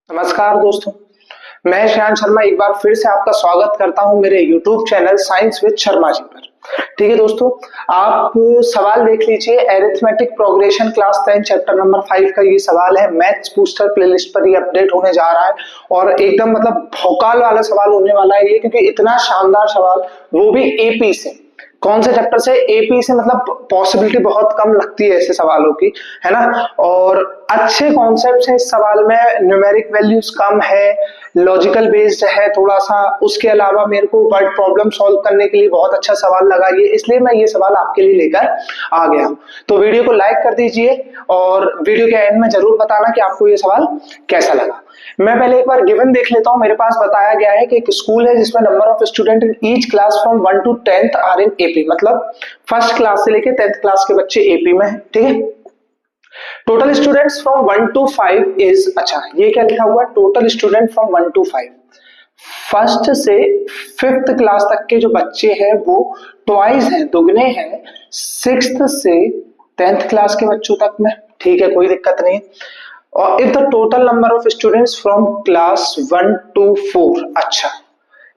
नमस्कार दोस्तों, मैं श्याम शर्मा एक बार फिर से आपका स्वागत करता हूं मेरे YouTube channel science with Sharma ji पर। ठीक है दोस्तों, आप सवाल देख लीजिए। Arithmetic progression class 10 chapter number 5 का ये सवाल है। मैथ्स बूस्टर प्लेलिस्ट पर ये अपडेट होने जा रहा है और एकदम मतलब भौकाल वाला सवाल होने वाला है ये, क्योंकि इतना शानदार सवाल, वो भी एपी से। कौन से चैप्टर से? एपी से। मतलब पॉसिबिलिटी बहुत कम लगती है ऐसे सवालों की, है ना। और अच्छे कॉन्सेप्ट्स हैं इस सवाल में, न्यूमेरिक वैल्यूज कम है, लॉजिकल बेस्ड है थोड़ा सा। उसके अलावा मेरे को वर्ड प्रॉब्लम सॉल्व करने के लिए बहुत अच्छा सवाल लगा ये, इसलिए मैं ये सवाल आपके लिए लेकर आ गया हूं। तो वीडियो को लाइक कर दीजिए और वीडियो के एंड में जरूर बताना कि आपको ये सवाल कैसा लगा। मैं पहले एक बार गिवन देख लेता हूं। मेरे पास बताया गया है कि एक स्कूल है जिसमें number of student in each class from 1 to 10th are in AP. मतलब फर्स्ट क्लास से लेके 10th क्लास के बच्चे एपी में है। ठीक है। Total students from 1 to 5 is, अच्छा ये क्या लिखा हुआ है? Total student from 1 to 5, first से 5th क्लास तक के जो बच्चे हैं वो ट्वाइस हैं, दुगने हैं 6th से 10th क्लास के बच्चों तक में। ठीक है, कोई दिक्कत नहीं। और if the total number of students from class 1 to 4, अच्छा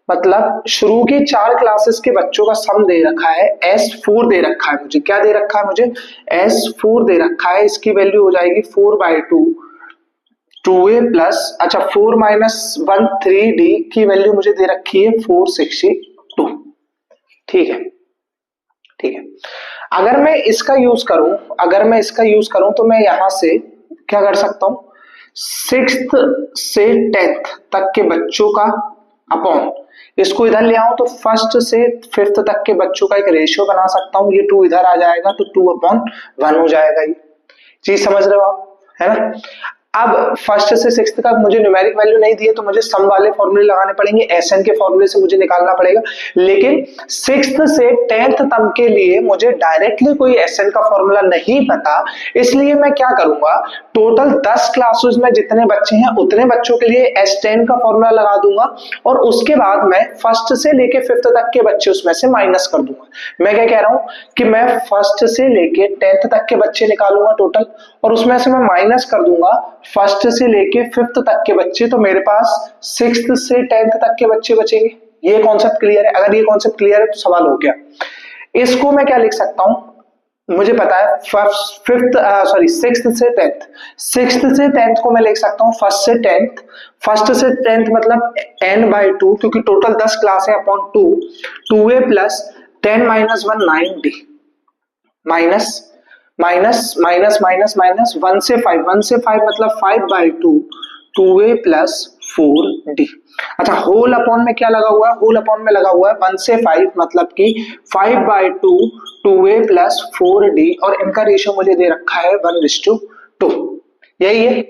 मतलब शुरू की 4 क्लासेस के बच्चों का सम दे रखा है, S4 दे रखा है मुझे। क्या दे रखा है मुझे? S4 दे रखा है। इसकी वैल्यू हो जाएगी 4/2 2a प्लस, अच्छा 4 - 1 3d की वैल्यू मुझे दे रखी है 462। ठीक है, ठीक है। अगर मैं इसका यूज करूं तो मैं यहां से क्या कर सकता हूं? 6th से 10th तक के बच्चों का अपॉन, इसको इधर ले आऊं तो फर्स्ट से 5th तक के बच्चों का एक रेशियो बना सकता हूं। ये 2 इधर आ जाएगा तो 2/1 हो जाएगा। ये चीज समझ रहे हो आप, है ना। अब फर्स्ट से 6th का मुझे न्यूमेरिक वैल्यू नहीं दिए तो मुझे सम वाले फॉर्मूले लगाने पड़ेंगे, एसएन के फॉर्मूले से मुझे निकालना पड़ेगा। लेकिन 6th से 10th तक के लिए मुझे डायरेक्टली कोई एसएन का फॉर्मूला नहीं पता, इसलिए मैं क्या करूंगा? टोटल 10 क्लासेस में जितने बच्चे हैं उतने बच्चों के लिए S10 का फॉर्मूला लगा दूंगा और उसके बाद मैं फर्स्ट से लेके 5th तक के बच्चे उसमें से माइनस कर दूंगा। मैं क्या कह रहा हूं कि मैं फर्स्ट से लेके 10th तक के बच्चे निकालूंगा टोटल, और उसमें से मैं माइनस कर दूंगा फर्स्ट से लेके 5th तक के बच्चे। तो मेरे पास 6th से 10th तक के बच्चे बचेंगे। ये कॉन्सेप्ट क्लियर है? अगर ये कॉन्सेप्ट क्लियर है तो सवाल हो गया। इसको मैं क्या लिख सकता हूं? मुझे पता है 6th से 10th, 6th से 10th को मैं लिख सकता हूं फर्स्ट से 10th। फर्स्ट से 10th मतलब n/2, क्योंकि टोटल 10 क्लास है, upon 2 2a plus 10 - 1 9d minus minus minus minus minus 1 से 5, 1 से 5 मतलब 5/2 2a प्लस 4d। अच्छा, होल अपॉन में क्या लगा हुआ है? होल अपॉन में लगा हुआ है 1 से 5 मतलब कि 5/2 2a प्लस 4d, और इनका रेशियो मुझे दे रखा है 1:2। यही है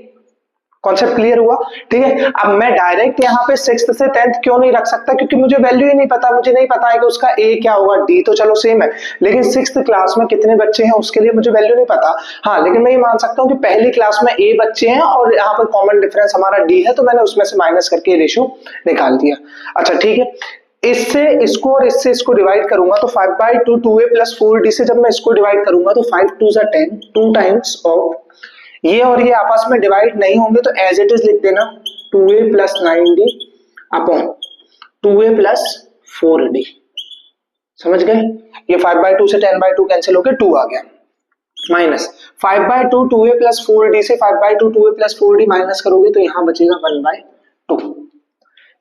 कॉन्सेप्ट। क्लियर हुआ? ठीक है। अब मैं डायरेक्ट यहाँ पे 6th से 10th क्यों नहीं रख सकता? क्योंकि मुझे वैल्यू ही नहीं पता। मुझे नहीं पता है कि उसका a क्या होगा, d तो चलो सेम है, लेकिन 6th क्लास में कितने बच्चे हैं उसके लिए मुझे वैल्यू नहीं पता। हाँ, लेकिन मैं ये मान सकता हूँ कि पहली क्लास में a बच्चे हैं और यहाँ पर कॉमन डिफरेंस हमारा d है, तो मैंने उसमें से माइनस करके रेशियो निकाल दिया। अच्छा ठीक है, इससे इसको और इससे इसको डिवाइड करूंगा तो 5/2 2a प्लस 4d से जब मैं इसको डिवाइड करूंगा तो 5 2 10, 2 टाइम्स ऑफ ये और ये आपस में डिवाइड नहीं होंगे तो एज इट इज लिख देना 2a plus 9d upon 2a plus 4d। समझ गए? ये 5/2 से 10/2 कैंसिल होकर 2 आ गया, माइनस 5/2 2a प्लस 4d से 5/2 2a प्लस 4d माइनस करोगे तो यहां बचेगा 1/2।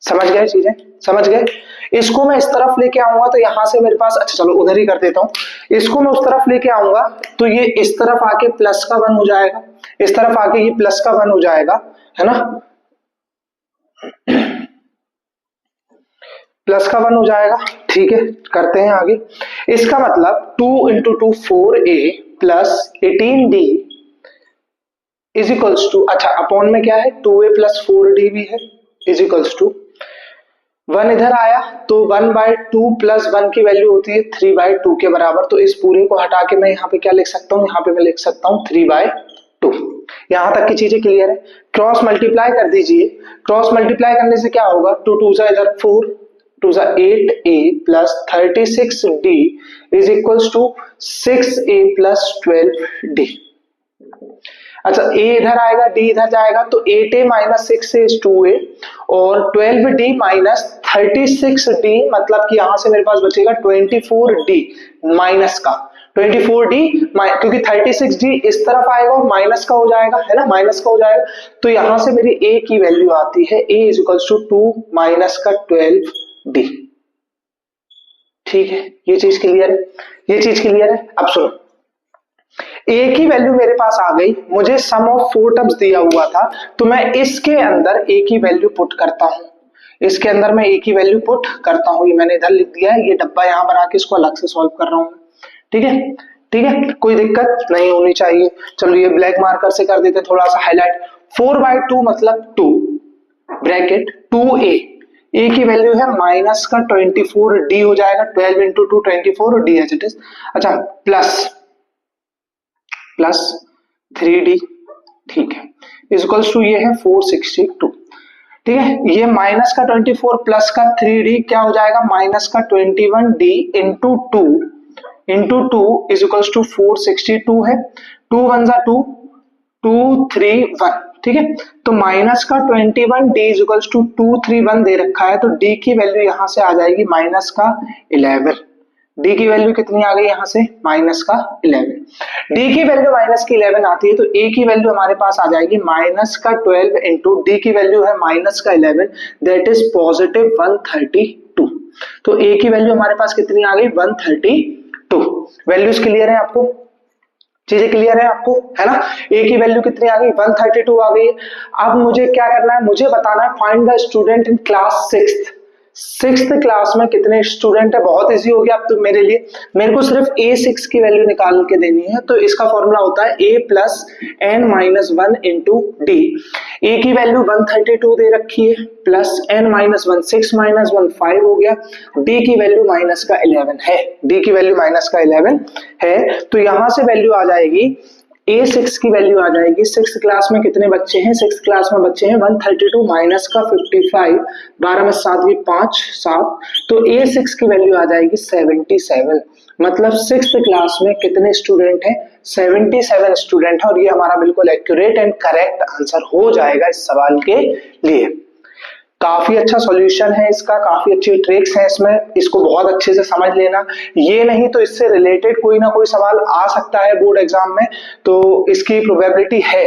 समझ गए चीजें? समझ गए? इसको मैं इस तरफ लेके आऊंगा तो यहां से मेरे पास, अच्छा चलो उधर ही कर देता हूं। इसको मैं उस तरफ लेके आऊंगा तो ये इस तरफ आके प्लस का 1 हो जाएगा, इस तरफ आके ये प्लस का 1 हो जाएगा, है ना। प्लस का 1 हो जाएगा। ठीक है, करते हैं आगे। इसका मतलब 2 × 2 4a plus 18d is equals to, अच्छा अपॉन में क्या है? 2a प्लस 4d भी है, इज इक्वल्स टू 1 इधर आया तो 1/2 प्लस 1 की वैल्यू होती है 3/2 के बराबर। तो इस पूरे को हटा के मैं यहाँ पे क्या लिख सकता हूँ? यहाँ पे मैं लिख सकता हूँ 3/2। यहां तक की चीजें क्लियर है? क्रॉस मल्टीप्लाई कर दीजिए। क्रॉस मल्टीप्लाई करने से क्या होगा? 2 2 इधर 4 2 8a plus 36d is equals to 6a plus 12d। अच्छा a इधर आएगा, d इधर जाएगा, तो 8a minus 6a is 2a और 12d माइनस 36d, मतलब कि यहां से मेरे पास बचेगा 24d माइनस का 24d, क्योंकि 36d इस तरफ आएगा और माइनस का हो जाएगा, है ना, माइनस का हो जाएगा। तो यहां से मेरी a की वैल्यू आती है a is equal to 2 minus का 12d। ठीक है, ये चीज क्लियर है, ये चीज क्लियर है। अब सुनो, ए की वैल्यू मेरे पास आ गई, मुझे सम ऑफ 4 टर्म्स दिया हुआ था, तो मैं इसके अंदर ए की वैल्यू पुट करता हूं, इसके अंदर मैं ए की वैल्यू पुट करता हूं। ये मैंने इधर लिख दिया है, ये डब्बा यहां बना के इसको अलग से सॉल्व कर रहा हूं। ठीक है, ठीक है, कोई दिक्कत नहीं होनी चाहिए। चलो ये ब्लैक मार्कर से कर देते, थोड़ा सा हाईलाइट। 4/2 मतलब 2 ब्रैकेट 2a, ए की वैल्यू है माइनस का 24d हो जाएगा, 12 into 2 24 d as it is. अच्छा, प्लस 3d, ठीक है, इक्वल्स टू ये है 462। ठीक है, ये माइनस का 24 प्लस का 3d क्या हो जाएगा, माइनस का 21d into 2 is equals to 462 है। 2 1 जा 2, 2 3 1, ठीक है, तो माइनस का 21d इज इक्वल्स टू 231 दे रखा है, तो d की वैल्यू यहां से आ जाएगी माइनस का 11। डी की वैल्यू कितनी आ गई यहां से, माइनस का 11। डी की वैल्यू माइनस की 11 आती है, तो ए की वैल्यू हमारे पास आ जाएगी माइनस का 12 इंटू डी की वैल्यू है माइनस का 11, दैट इज पॉजिटिव 132। तो ए की वैल्यू हमारे पास कितनी आ गई, 132। वैल्यूज क्लियर है आपको, चीजें क्लियर है आपको, है ना। ए की वैल्यू कितनी आ गई, 132 आ गई। अब मुझे क्या करना है, मुझे बताना है find the student in class sixth class में कितने स्टूडेंट है। बहुत इजी हो गया अब तो मेरे लिए, मेरे को सिर्फ a6 की वैल्यू निकाल के देनी है। तो इसका फॉर्मूला होता है a plus n minus 1 into D. A की वैल्यू 132 दे रखी है, प्लस n माइनस 1 6 माइनस 1 5 हो गया, डी की वैल्यू माइनस का 11 है, डी की वैल्यू माइनस का 11 है। तो यहां से वैल्यू आ जाएगी A6 की वैल्यू आ जाएगी, 6th क्लास में कितने बच्चे हैं, 6th क्लास में बच्चे हैं 132 माइनस का 55, 12 में 7 भी 5 7, तो A6 की वैल्यू आ जाएगी 77। मतलब 6th क्लास में कितने स्टूडेंट हैं, 77 स्टूडेंट है। और ये हमारा बिल्कुल एक्यूरेट एंड करेक्ट आंसर हो जाएगा इस सवाल के लिए। काफी अच्छा सॉल्यूशन है इसका, काफी अच्छी ट्रिक्स है इसमें, इसको बहुत अच्छे से समझ लेना। ये नहीं तो इससे रिलेटेड कोई ना कोई सवाल आ सकता है बोर्ड एग्जाम में, तो इसकी प्रोबेबिलिटी है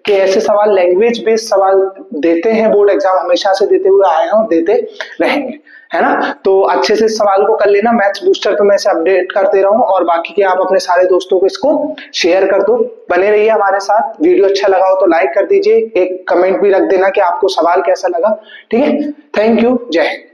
कि ऐसे सवाल, लैंग्वेज बेस्ड सवाल देते हैं बोर्ड एग्जाम, हमेशा से देते हुए आए हैं और देते रहेंगे, है ना। तो अच्छे से सवाल को कर लेना। मैथ्स बूस्टर पे मैं इसे अपडेट करते रहूं, और बाकी के आप अपने सारे दोस्तों को इसको शेयर कर दो। बने रहिए हमारे साथ। वीडियो अच्छा लगा हो तो लाइक कर दीजिए, एक कमेंट भी रख देना कि आपको सवाल कैसा लगा। ठीक है, थैंक यू, जय हिंद।